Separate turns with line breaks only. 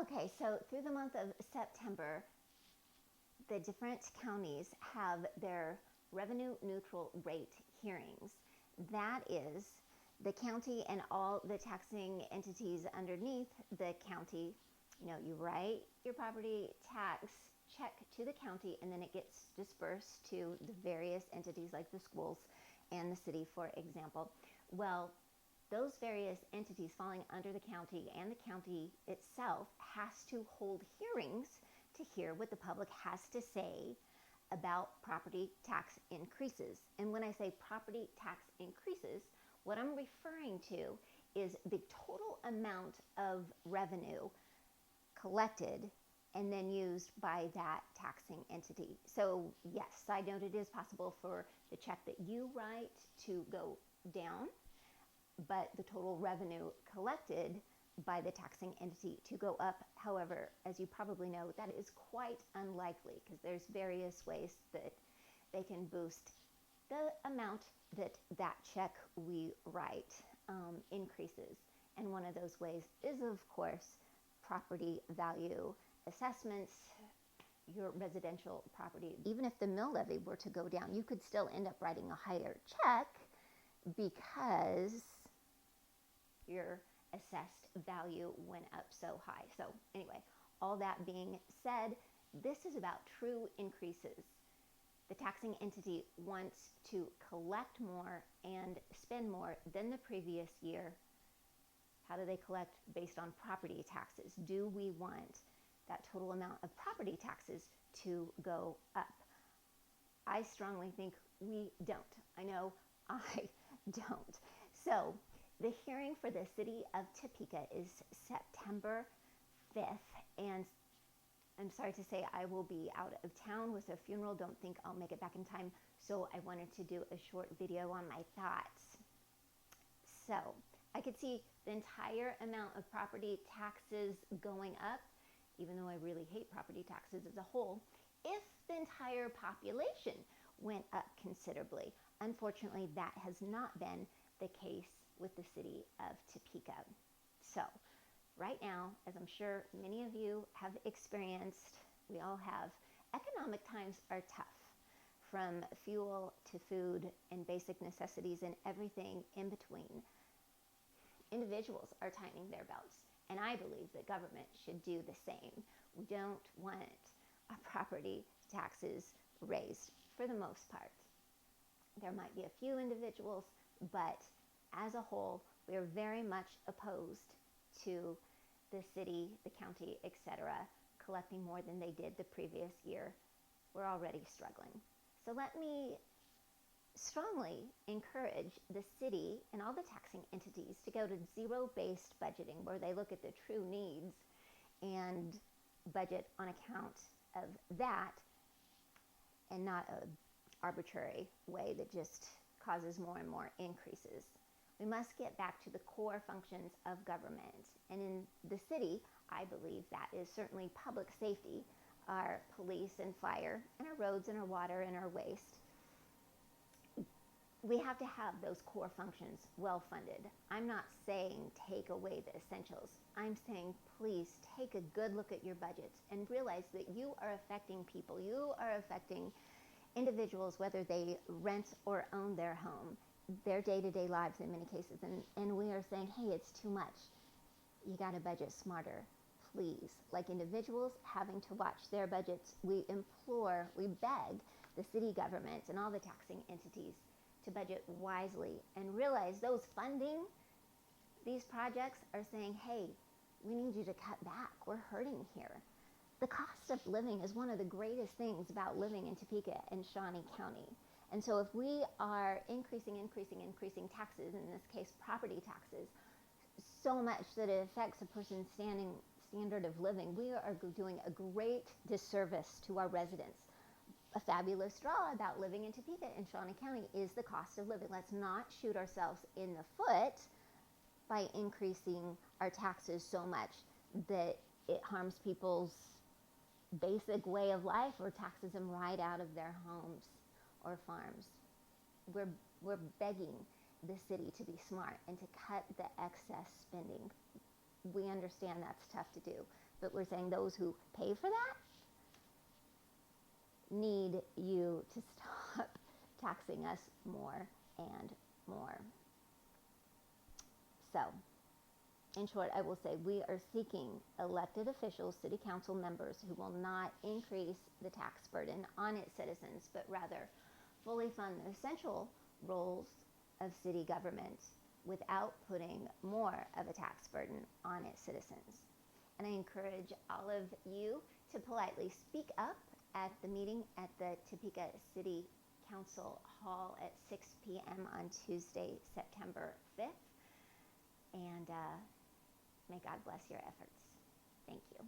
Okay, so through the month of September, the different counties have their revenue neutral rate hearings. That is, the county and all the taxing entities underneath the county, you write your property tax check to the county, and then it gets dispersed to the various entities like the schools and the city, for example. Well, those various entities falling under the county and the county itself has to hold hearings to hear what the public has to say about property tax increases. And when I say property tax increases, what I'm referring to is the total amount of revenue collected and then used by that taxing entity. So yes, side note, it is possible for the check that you write to go down, but the total revenue collected by the taxing entity to go up. However, as you probably know, that is quite unlikely because there's various ways that they can boost the amount that that check we write increases. And one of those ways is, of course, property value assessments, your residential property. Even if the mill levy were to go down, you could still end up writing a higher check because your assessed value went up so high. So anyway, all that being said, this is about true increases. The taxing entity wants to collect more and spend more than the previous year. How do they collect? Based on property taxes. Do we want that total amount of property taxes to go up? I strongly think we don't. I know I don't. So the hearing for the City of Topeka is September 5th, and I'm sorry to say I will be out of town with a funeral. Don't think I'll make it back in time, so I wanted to do a short video on my thoughts. So I could see the entire amount of property taxes going up, even though I really hate property taxes as a whole, if the entire population went up considerably. Unfortunately, that has not been the case with the City of Topeka. So right now, as I'm sure many of you have experienced, we all have, economic times are tough, from fuel to food and basic necessities and everything in between. Individuals are tightening their belts, and I believe that government should do the same. We don't want our property taxes raised for the most part. There might be a few individuals, but as a whole, we are very much opposed to the city, the county, etc., collecting more than they did the previous year. We're already struggling. So let me strongly encourage the city and all the taxing entities to go to zero-based budgeting, where they look at the true needs and budget on account of that, and not an arbitrary way that just causes more and more increases. We must get back to the core functions of government. And in the city, I believe that is certainly public safety, our police and fire, and our roads and our water and our waste. We have to have those core functions well funded. I'm not saying take away the essentials. I'm saying please take a good look at your budgets and realize that you are affecting people. You are affecting individuals, whether they rent or own their home, their day-to-day lives in many cases. And we are saying, hey, it's too much. You got to budget smarter, please. Like individuals having to watch their budgets, we implore, we beg the city government and all the taxing entities to budget wisely and realize those funding these projects are saying, hey, we need you to cut back. We're hurting here. The cost of living is one of the greatest things about living in Topeka and Shawnee County. And so if we are increasing taxes, in this case property taxes, so much that it affects a person's standard of living, we are doing a great disservice to our residents. A fabulous draw about living in Topeka and Shawnee County is the cost of living. Let's not shoot ourselves in the foot by increasing our taxes so much that it harms people's basic way of life or taxes them right out of their homes or farms. We're begging the city to be smart and to cut the excess spending. we understand that's tough to do. But we're saying those who pay for that need you to stop taxing us more and more. So, in short, I will say we are seeking elected officials, city council members, who will not increase the tax burden on its citizens, but rather fully fund the essential roles of city government without putting more of a tax burden on its citizens. And I encourage all of you to politely speak up at the meeting at the Topeka City Council Hall at 6 p.m. on Tuesday, September 5th. And may God bless your efforts. Thank you.